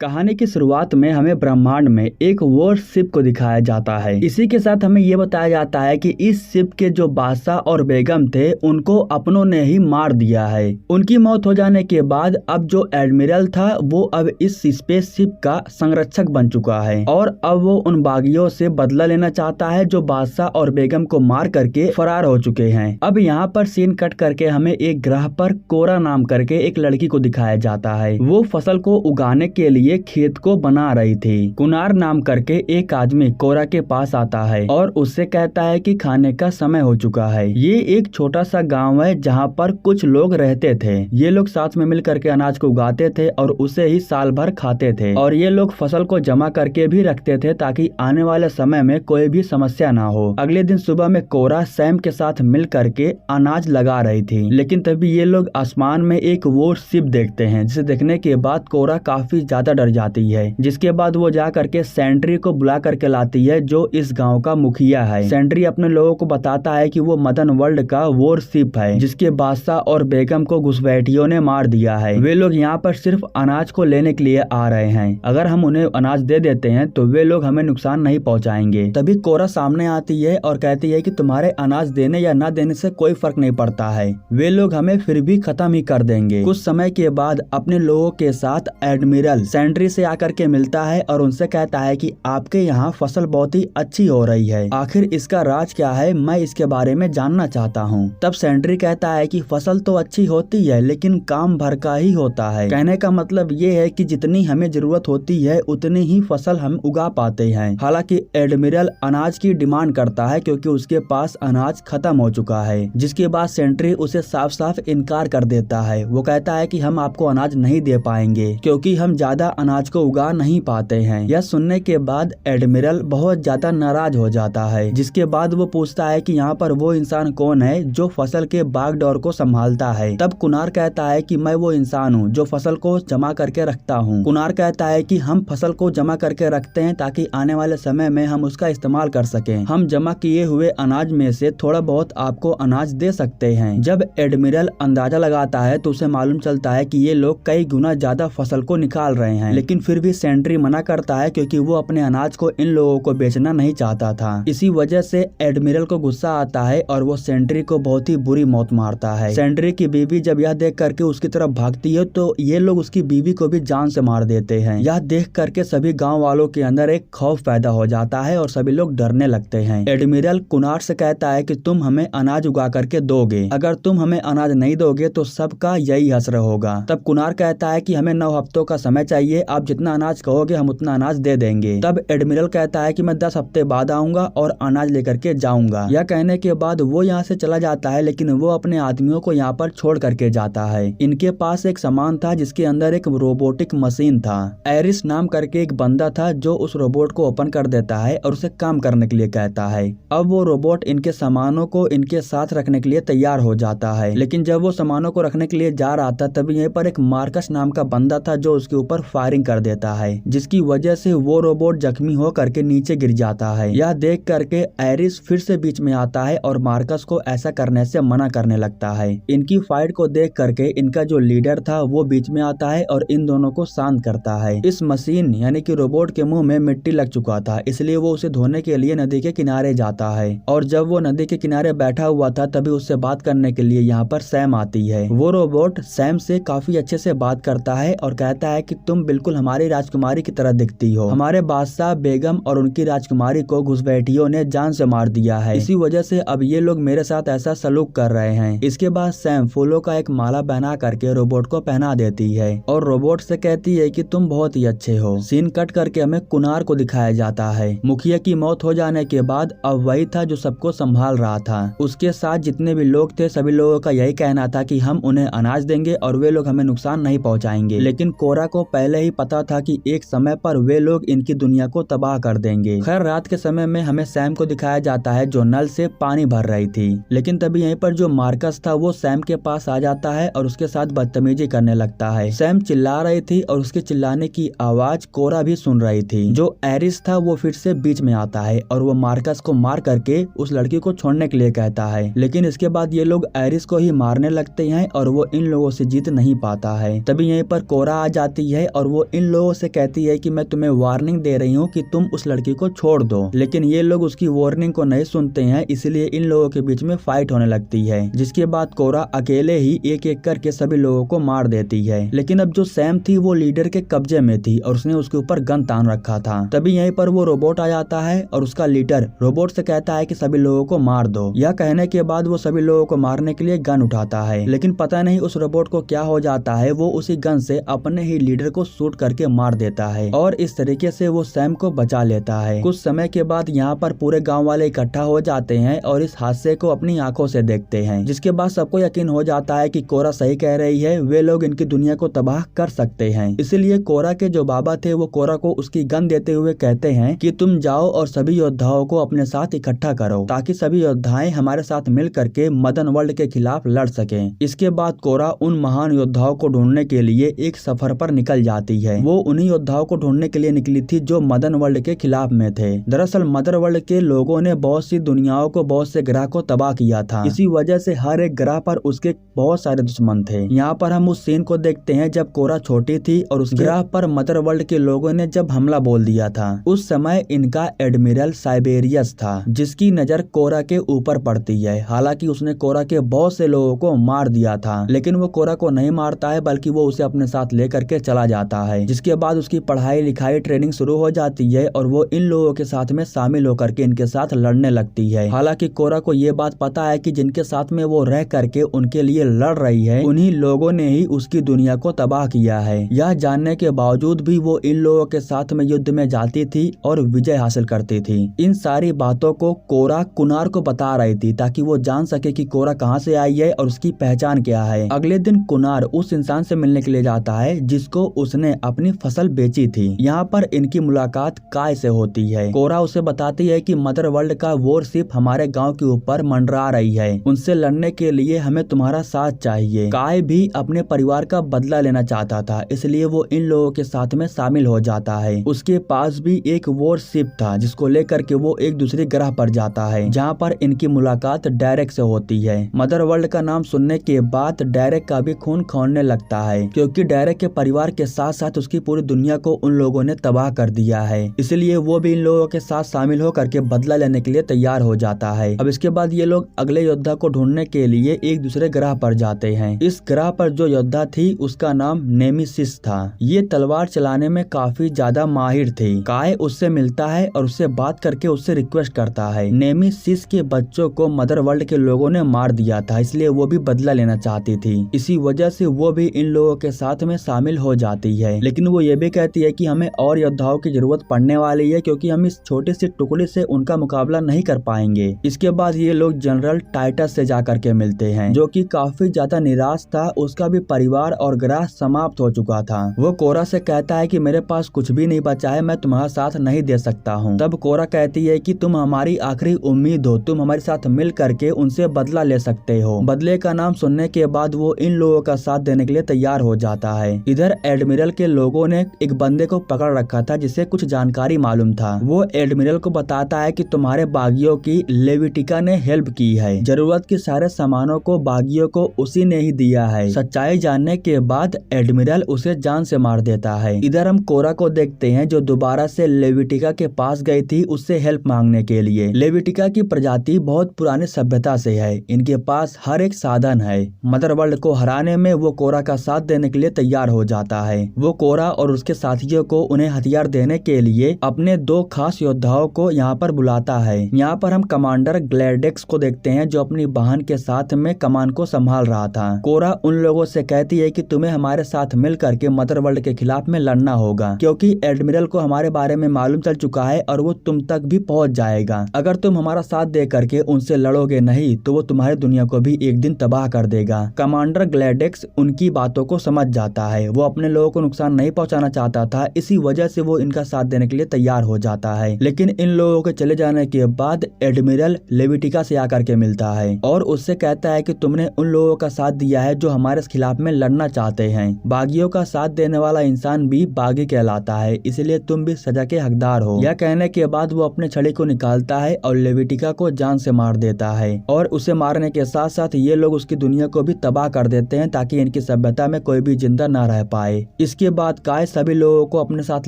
कहानी की शुरुआत में हमें ब्रह्मांड में एक वॉर शिप को दिखाया जाता है। इसी के साथ हमें ये बताया जाता है कि इस शिप के जो बादशाह और बेगम थे उनको अपनों ने ही मार दिया है। उनकी मौत हो जाने के बाद अब जो एडमिरल था वो अब इस स्पेस शिप का संरक्षक बन चुका है और अब वो उन बागियों से बदला लेना चाहता है जो बादशाह और बेगम को मार करके फरार हो चुके हैं। अब यहाँ पर सीन कट करके हमें एक ग्रह पर कोरा नाम करके एक लड़की को दिखाया जाता है। वो फसल को उगाने के लिए खेत को बना रही थी। कुनार नाम करके एक आदमी कोरा के पास आता है और उससे कहता है कि खाने का समय हो चुका है। ये एक छोटा सा गांव है जहाँ पर कुछ लोग रहते थे। ये लोग साथ में मिल करके अनाज को उगाते थे और उसे ही साल भर खाते थे और ये लोग फसल को जमा करके भी रखते थे ताकि आने वाले समय में कोई भी समस्या ना हो। अगले दिन सुबह में कोरा सैम के साथ मिल करके अनाज लगा रही थी, लेकिन तभी ये लोग आसमान में एक वॉर शिप देखते हैं, जिसे देखने के बाद कोरा काफी ज्यादा डर जाती है। जिसके बाद वो जा करके सेंट्री को बुला करके लाती है जो इस गांव का मुखिया है। सेंट्री अपने लोगों को बताता है कि वो मदन वर्ल्ड का वॉर शिप है जिसके बादशाह और बेगम को घुसपैठियों ने मार दिया है। वे लोग यहाँ पर सिर्फ अनाज को लेने के लिए आ रहे हैं। अगर हम उन्हें अनाज दे देते हैं तो वे लोग हमें नुकसान नहीं पहुँचाएंगे। तभी कोरा सामने आती है और कहती है कि तुम्हारे अनाज देने या न देने से कोई फर्क नहीं पड़ता है, वे लोग हमें फिर भी खत्म ही कर देंगे। कुछ समय के बाद अपने लोगों के साथ एडमिरल सेंट्री से आकर के मिलता है और उनसे कहता है कि आपके यहाँ फसल बहुत ही अच्छी हो रही है, आखिर इसका राज क्या है, मैं इसके बारे में जानना चाहता हूँ। तब सेंट्री कहता है कि फसल तो अच्छी होती है लेकिन काम भर का ही होता है। कहने का मतलब ये है कि जितनी हमें जरूरत होती है उतनी ही फसल हम उगा पाते हैं। हालांकि एडमिरल अनाज की डिमांड करता है क्योंकि उसके पास अनाज खत्म हो चुका है, जिसके बाद सेंट्री उसे साफ साफ इनकार कर देता है। वो कहता है कि हम आपको अनाज नहीं दे पाएंगे क्योंकि हम ज्यादा अनाज को उगा नहीं पाते हैं। यह सुनने के बाद एडमिरल बहुत ज्यादा नाराज हो जाता है, जिसके बाद वो पूछता है कि यहाँ पर वो इंसान कौन है जो फसल के बागडोर को संभालता है। तब कुनार कहता है कि मैं वो इंसान हूँ जो फसल को जमा करके रखता हूँ। कुनार कहता है कि हम फसल को जमा करके रखते हैं ताकि आने वाले समय में हम उसका इस्तेमाल कर सकें। हम जमा किए हुए अनाज में से थोड़ा बहुत आपको अनाज दे सकते हैं। जब एडमिरल अंदाजा लगाता है तो उसे मालूम चलता है कि ये लोग कई गुना ज्यादा फसल को निकाल रहे हैं, लेकिन फिर भी सेंट्री मना करता है क्योंकि वो अपने अनाज को इन लोगों को बेचना नहीं चाहता था। इसी वजह से एडमिरल को गुस्सा आता है और वो सेंट्री को बहुत ही बुरी मौत मारता है। सेंट्री की बीवी जब यह देख करके उसकी तरफ भागती है तो ये लोग उसकी बीवी को भी जान से मार देते हैं। यह देख करके सभी गाँव वालों के अंदर एक खौफ पैदा हो जाता है और सभी लोग डरने लगते हैं। एडमिरल कुनार से कहता है कि तुम हमें अनाज उगा करके दोगे, अगर तुम हमें अनाज नहीं दोगे तो सबका यही हश्र होगा। तब कुनार कहता है कि हमें 9 हफ्तों का समय चाहिए, आप जितना अनाज कहोगे हम उतना अनाज दे देंगे। तब एडमिरल कहता है कि मैं 10 हफ्ते बाद आऊंगा और अनाज लेकर के जाऊंगा। यह कहने के बाद वो यहाँ से चला जाता है, लेकिन वो अपने आदमियों को यहाँ पर छोड़ करके जाता है। इनके पास एक सामान था जिसके अंदर एक रोबोटिक मशीन था। एरिस नाम करके एक बंदा था जो उस रोबोट को ओपन कर देता है और उसे काम करने के लिए कहता है। अब वो रोबोट इनके सामानों को इनके साथ रखने के लिए तैयार हो जाता है, लेकिन जब वो सामानों को रखने के लिए जा रहा था तभी यहाँ पर एक मार्कस नाम का बंदा था जो उसके ऊपर फायरिंग कर देता है, जिसकी वजह से वो रोबोट जख्मी हो करके नीचे गिर जाता है। यह देख करके एरिस फिर से बीच में आता है और मार्कस को ऐसा करने से मना करने लगता है। इनकी फाइट को देख करके इनका जो लीडर था वो बीच में आता है और इन दोनों को शांत करता है। इस मशीन यानी कि रोबोट के मुंह में मिट्टी लग चुका था, इसलिए वो उसे धोने के लिए नदी के किनारे जाता है और जब वो नदी के किनारे बैठा हुआ था तभी उससे बात करने के लिए यहाँ पर सैम आती है। वो रोबोट सैम से काफी अच्छे से बात करता है और कहता है कि तुम बिल्कुल हमारी राजकुमारी की तरह दिखती हो। हमारे बादशाह बेगम और उनकी राजकुमारी को घुसपैठियों ने जान से मार दिया है, इसी वजह से अब ये लोग मेरे साथ ऐसा सलूक कर रहे हैं। इसके बाद सैम फूलों का एक माला बना करके रोबोट को पहना देती है और रोबोट से कहती है कि तुम बहुत ही अच्छे हो। सीन कट करके हमें कुनार को दिखाया जाता है। मुखिया की मौत हो जाने के बाद अब वही था जो सबको संभाल रहा था। उसके साथ जितने भी लोग थे सभी लोगों का यही कहना था कि हम उन्हें अनाज देंगे और वे लोग हमें नुकसान नहीं पहुंचाएंगे, लेकिन कोरा को पहले ही पता था कि एक समय पर वे लोग इनकी दुनिया को तबाह कर देंगे। खैर रात के समय में हमें सैम को दिखाया जाता है जो नल से पानी भर रही थी, लेकिन तभी यहीं पर जो मार्कस था वो सैम के पास आ जाता है और उसके साथ बदतमीजी करने लगता है। सैम चिल्ला रही थी और उसके चिल्लाने की आवाज कोरा भी सुन रही थी। जो एरिस था वो फिर से बीच में आता है और वो मार्कस को मार करके उस लड़की को छोड़ने के लिए कहता है, लेकिन इसके बाद ये लोग एरिस को ही मारने लगते हैं और वो इन लोगों से जीत नहीं पाता है। तभी यहीं पर कोरा आ जाती है और वो इन लोगों से कहती है कि मैं तुम्हें वार्निंग दे रही हूँ कि तुम उस लड़की को छोड़ दो, लेकिन ये लोग उसकी वार्निंग को नहीं सुनते हैं, इसलिए इन लोगों के बीच में फाइट होने लगती है, जिसके बाद कोरा अकेले ही एक एक करके सभी लोगों को मार देती है। लेकिन अब जो सैम थी वो लीडर के कब्जे में थी और उसने उसके ऊपर गन तान रखा था। तभी यहीं पर वो रोबोट आ जाता है और उसका लीडर रोबोट से कहता है कि सभी लोगों को मार दो। यह कहने के बाद वो सभी लोगों को मारने के लिए गन उठाता है, लेकिन पता नहीं उस रोबोट को क्या हो जाता है, वो उसी गन से अपने ही लीडर को शूट करके मार देता है और इस तरीके से वो सैम को बचा लेता है। कुछ समय के बाद यहाँ पर पूरे गाँव वाले इकट्ठा हो जाते हैं और इस हादसे को अपनी आंखों से देखते हैं, जिसके बाद सबको यकीन हो जाता है कि कोरा सही कह रही है, वे लोग इनकी दुनिया को तबाह कर सकते हैं। इसलिए कोरा के जो बाबा थे वो कोरा को उसकी गन देते हुए कहते हैं कि तुम जाओ और सभी योद्धाओं को अपने साथ इकट्ठा करो ताकि सभी योद्धाएं हमारे साथ मिल करके मदन वर्ल्ड के खिलाफ लड़ सकें। इसके बाद कोरा उन महान योद्धाओं को ढूंढने के लिए एक सफर पर निकल जाती है। वो उन्हीं योद्धाओं को ढूंढने के लिए निकली थी जो मदन वर्ल्ड के खिलाफ में थे। दरअसल मदर वर्ल्ड के लोगों ने बहुत सी दुनियाओं को, बहुत से ग्रह को तबाह किया था। इसी वजह से हर एक ग्रह पर उसके बहुत सारे दुश्मन थे। यहाँ पर हम उस सीन को देखते हैं जब कोरा छोटी थी और उस ग्रह पर मदर वर्ल्ड के लोगों ने जब हमला बोल दिया था। उस समय इनका एडमिरल साइबेरियस था, जिसकी नजर कोरा के ऊपर पड़ती है। हालांकि उसने कोरा के बहुत से लोगों को मार दिया था, लेकिन वो कोरा को नहीं मारता है, बल्कि वो उसे अपने साथ लेकर के चला जाता है। जिसके बाद उसकी पढ़ाई लिखाई ट्रेनिंग शुरू हो जाती है और वो इन लोगों के साथ में शामिल होकर के इनके साथ लड़ने लगती है। हालांकि कोरा को ये बात पता है कि जिनके साथ में वो रह करके उनके लिए लड़ रही है, उन्हीं लोगों ने ही उसकी दुनिया को तबाह किया है। यह जानने के बावजूद भी वो इन लोगों के साथ में युद्ध में जाती थी और विजय हासिल करती थी। इन सारी बातों को कोरा कुनार को बता रही थी ताकि वो जान सके कि कोरा कहाँ से आई है और उसकी पहचान क्या है। अगले दिन कुनार उस इंसान से मिलने के लिए जाता है जिसको उसने अपनी फसल बेची थी। यहाँ पर इनकी मुलाकात काय से होती है। कोरा उसे बताती है कि मदर वर्ल्ड का वॉरशिप हमारे गांव के ऊपर मंडरा रही है, उनसे लड़ने के लिए हमें तुम्हारा साथ चाहिए। काय भी अपने परिवार का बदला लेना चाहता था, इसलिए वो इन लोगों के साथ में शामिल हो जाता है। उसके पास भी एक वॉरशिप था जिसको लेकर के वो एक दूसरे ग्रह पर जाता है, जहाँ पर इनकी मुलाकात डायरेक्ट से होती है। मदर वर्ल्ड का नाम सुनने के बाद डायरेक्ट का भी खून खौलने लगता है, क्योंकि डायरेक्ट के परिवार के साथ साथ उसकी पूरी दुनिया को उन लोगों ने तबाह कर दिया है। इसलिए वो भी इन लोगों के साथ शामिल होकर के बदला लेने के लिए तैयार हो जाता है। अब इसके बाद ये लोग अगले योद्धा को ढूंढने के लिए एक दूसरे ग्रह पर जाते हैं। इस ग्रह पर जो योद्धा थी उसका नाम नेमिसिस था। ये तलवार चलाने में काफी ज्यादा माहिर थी। काय उससे मिलता है और उससे बात करके उससे रिक्वेस्ट करता है। नेमिसिस के बच्चों को मदर वर्ल्ड के लोगों ने मार दिया था, इसलिए वो भी बदला लेना चाहती थी। इसी वजह से वो भी इन लोगों के साथ में शामिल हो जाती है, लेकिन वो ये भी कहती है कि हमें और योद्धाओं की जरूरत पड़ने वाली है, क्योंकि हम इस छोटे से टुकड़े से उनका मुकाबला नहीं कर पाएंगे। इसके बाद ये लोग जनरल टाइटस से जाकर के मिलते हैं, जो कि काफी ज्यादा निराश था। उसका भी परिवार और ग्रह समाप्त हो चुका था। वो कोरा से कहता है कि मेरे पास कुछ भी नहीं बचा है, मैं तुम्हारा साथ नहीं दे सकता हूँ। तब कोरा कहती है कि तुम हमारी आखिरी उम्मीद हो, तुम हमारे साथ मिल करके उनसे बदला ले सकते हो। बदले का नाम सुनने के बाद वो इन लोगों का साथ देने के लिए तैयार हो जाता है। इधर एडमिरल के लोगों ने एक बंदे को पकड़ रखा था जिसे कुछ जानकारी मालूम था। वो एडमिरल को बताता है कि तुम्हारे बागियों की लेविटिका ने हेल्प की है, जरूरत के सारे सामानों को बागियों को उसी ने ही दिया है। सच्चाई जानने के बाद एडमिरल उसे जान से मार देता है। इधर हम कोरा को देखते हैं जो दोबारा से लेविटिका के पास गई थी उससे हेल्प मांगने के लिए। लेविटिका की प्रजाति बहुत पुरानी सभ्यता से है, इनके पास हर एक साधन है। मदर वर्ल्ड को हराने में वो कोरा का साथ देने के लिए तैयार हो जाता है। वो कोरा और उसके साथियों को उन्हें हथियार देने के लिए अपने दो खास योद्धाओं को यहाँ पर बुलाता है। यहाँ पर हम कमांडर ग्लैडेक्स को देखते हैं जो अपनी बहन के साथ में कमान को संभाल रहा था। कोरा उन लोगों से कहती है कि तुम्हें हमारे साथ मिल करके मदर वर्ल्ड के खिलाफ में लड़ना होगा, क्योंकि एडमिरल को हमारे बारे में मालूम चल चुका है और वो तुम तक भी पहुंच जाएगा। अगर तुम हमारा साथ दे करके उनसे लड़ोगे नहीं तो वो तुम्हारी दुनिया को भी एक दिन तबाह कर देगा। कमांडर ग्लैडेक्स उनकी बातों को समझ जाता है। वो अपने लोगों को नुकसान नहीं पहुंचाना चाहता था, इसी वजह से वो इनका साथ देने के लिए तैयार हो जाता है। लेकिन इन लोगों के चले जाने के बाद एडमिरल लेविटिका से आकर के मिलता है और उससे कहता है कि तुमने उन लोगों का साथ दिया है जो हमारे खिलाफ में लड़ना चाहते हैं। बागियों का साथ देने वाला इंसान भी बागी कहलाता है, इसलिए तुम भी सजा के हकदार हो। यह कहने के बाद वो अपने छड़ी को निकालता है और लेविटिका को जान से मार देता है और उसे मारने के साथ साथ ये लोग उसकी दुनिया को भी तबाह कर देते हैं ताकि इनकी सभ्यता में कोई भी जिंदा ना रह पाए। इसके इसके बाद काय सभी लोगों को अपने साथ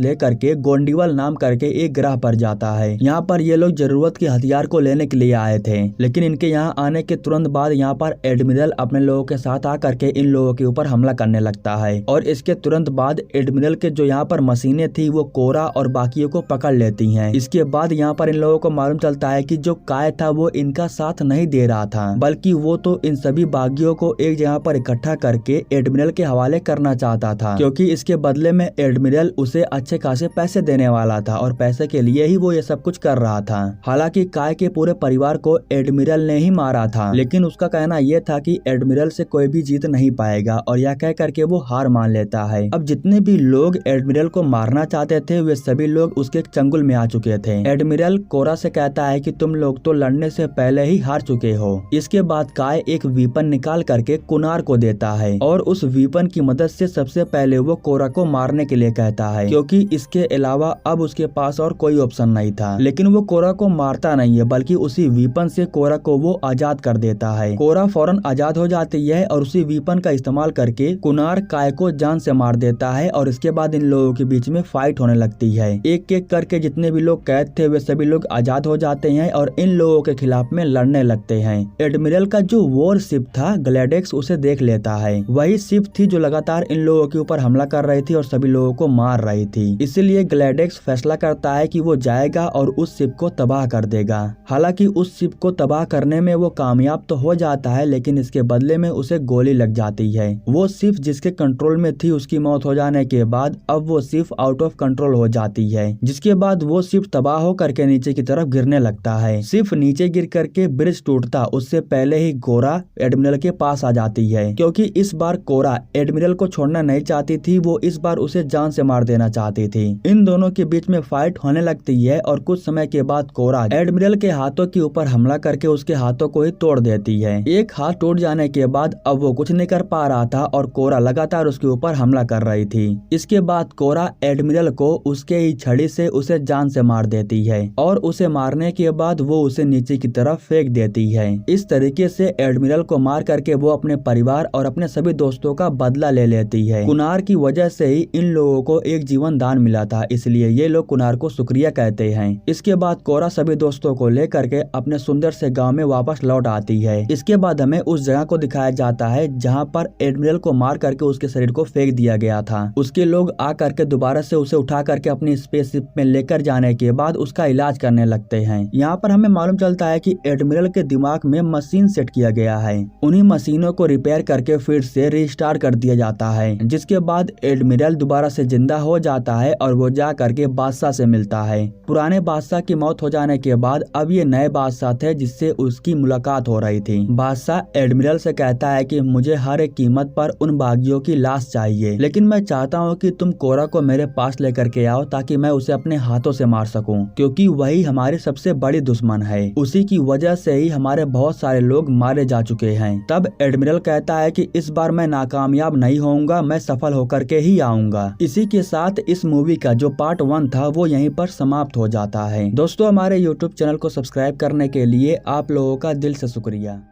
लेकर के गोंडीवल नाम करके एक ग्रह पर जाता है। यहाँ पर ये लोग जरूरत के हथियार को लेने के लिए आए थे, लेकिन इनके यहाँ आने के तुरंत बाद यहाँ पर एडमिरल अपने लोगों के साथ आकर के इन लोगों के ऊपर हमला करने लगता है और इसके तुरंत बाद एडमिरल के जो यहाँ पर मशीनें थी वो कोरा और बाकियों को पकड़ लेती हैं। इसके बाद यहाँ पर इन लोगों को मालूम चलता है कि जो काय था वो इनका साथ नहीं दे रहा था, बल्कि वो तो इन सभी बागियों को एक जगह पर इकट्ठा करके एडमिरल के हवाले करना चाहता था, क्योंकि इसके बदले में एडमिरल उसे अच्छे खासे पैसे देने वाला था और पैसे के लिए ही वो ये सब कुछ कर रहा था। हालांकि काय के पूरे परिवार को एडमिरल ने ही मारा था, लेकिन उसका कहना यह था कि एडमिरल से कोई भी जीत नहीं पाएगा और यह कह करके वो हार मान लेता है। अब जितने भी लोग एडमिरल को मारना चाहते थे वे सभी लोग उसके चंगुल में आ चुके थे। एडमिरल कोरा से कहता है कि तुम लोग तो लड़ने से पहले ही हार चुके हो। इसके बाद काय एक वीपन निकाल करके कुनार को देता है और उस वीपन की मदद से सबसे पहले वो कोरा को मारने के लिए कहता है, क्योंकि इसके अलावा अब उसके पास और कोई ऑप्शन नहीं था। लेकिन वो कोरा को मारता नहीं है, बल्कि उसी वीपन से कोरा को वो आजाद कर देता है। कोरा फौरन आजाद हो जाती है और उसी वीपन का इस्तेमाल करके कुनार काय को जान से मार देता है और इसके बाद इन लोगों के बीच में फाइट होने लगती है। एक एक करके जितने भी लोग कैद थे वे सभी लोग आजाद हो जाते हैं और इन लोगों के खिलाफ में लड़ने लगते हैं। एडमिरल का जो वॉर शिप था ग्लैडेक्स उसे देख लेता है। वही शिप थी जो लगातार इन लोगों के ऊपर हमला कर रही थी और सभी लोगों को मार रही थी। इसीलिए ग्लैडेक्स फैसला करता है कि वो जाएगा और उस शिप को तबाह कर देगा। हालांकि उस शिप को तबाह करने में वो कामयाब तो हो जाता है, लेकिन इसके बदले में उसे गोली लग जाती है। वो शिप जिसके कंट्रोल में थी उसकी मौत हो जाने के बाद अब वो शिप आउट ऑफ कंट्रोल हो जाती है, जिसके बाद वो शिप तबाह हो करके नीचे की तरफ गिरने लगता है। शिप नीचे गिर करके ब्रिज टूटता उससे पहले ही कोरा एडमिरल के पास आ जाती है, क्योंकि इस बार कोरा एडमिरल को छोड़ना नहीं चाहती थी, वो इस बार उसे जान से मार देना चाहती थी। इन दोनों के बीच में फाइट होने लगती है और कुछ समय के बाद कोरा एडमिरल के हाथों के ऊपर हमला करके उसके हाथों को ही तोड़ देती है। एक हाथ टूट जाने के बाद अब वो कुछ नहीं कर पा रहा था और कोरा लगातार उसके ऊपर हमला कर रही थी। इसके बाद कोरा एडमिरल को उसके ही छड़ी से उसे जान से मार देती है और उसे मारने के बाद वो उसे नीचे की तरफ फेंक देती है। इस तरीके से एडमिरल को मार करके वो अपने परिवार और अपने सभी दोस्तों का बदला ले लेती है। कुनार की वजह से ही इन लोगों को एक जीवन दान मिला था, इसलिए ये लोग कुनार को शुक्रिया कहते हैं। इसके बाद कोरा सभी दोस्तों को लेकर के अपने सुंदर से गांव में वापस लौट आती है। इसके बाद हमें उस जगह को दिखाया जाता है जहां पर एडमिरल को मार करके उसके शरीर को फेंक दिया गया था। उसके लोग आ करके दोबारा से उसे उठा करके अपनी स्पेसशिप में लेकर जाने के बाद उसका इलाज करने लगते हैं। यहाँ पर हमें मालूम चलता है कि एडमिरल के दिमाग में मशीन सेट किया गया है। उन्हीं मशीनों को रिपेयर करके फिर से रिस्टार्ट कर दिया जाता है, जिसके बाद एडमिरल दोबारा से जिंदा हो जाता है और वो जा करके बादशाह से मिलता है। पुराने बादशाह की मौत हो जाने के बाद अब ये नए बादशाह थे जिससे उसकी मुलाकात हो रही थी। बादशाह एडमिरल से कहता है कि मुझे हर एक कीमत पर उन बागियों की लाश चाहिए, लेकिन मैं चाहता हूँ कि तुम कोरा को मेरे पास लेकर के आओ ताकि मैं उसे अपने हाथों से मार सकूं, क्योंकि वही हमारी सबसे बड़ी दुश्मन है। उसी की वजह से ही हमारे बहुत सारे लोग मारे जा चुके हैं। तब एडमिरल कहता है कि इस बार मैं नाकामयाब नहीं होऊंगा, मैं सफल होकर के ही आऊंगा। इसी के साथ इस मूवी का जो पार्ट 1 था वो यहीं पर समाप्त हो जाता है। दोस्तों, हमारे YouTube चैनल को सब्सक्राइब करने के लिए आप लोगों का दिल से शुक्रिया।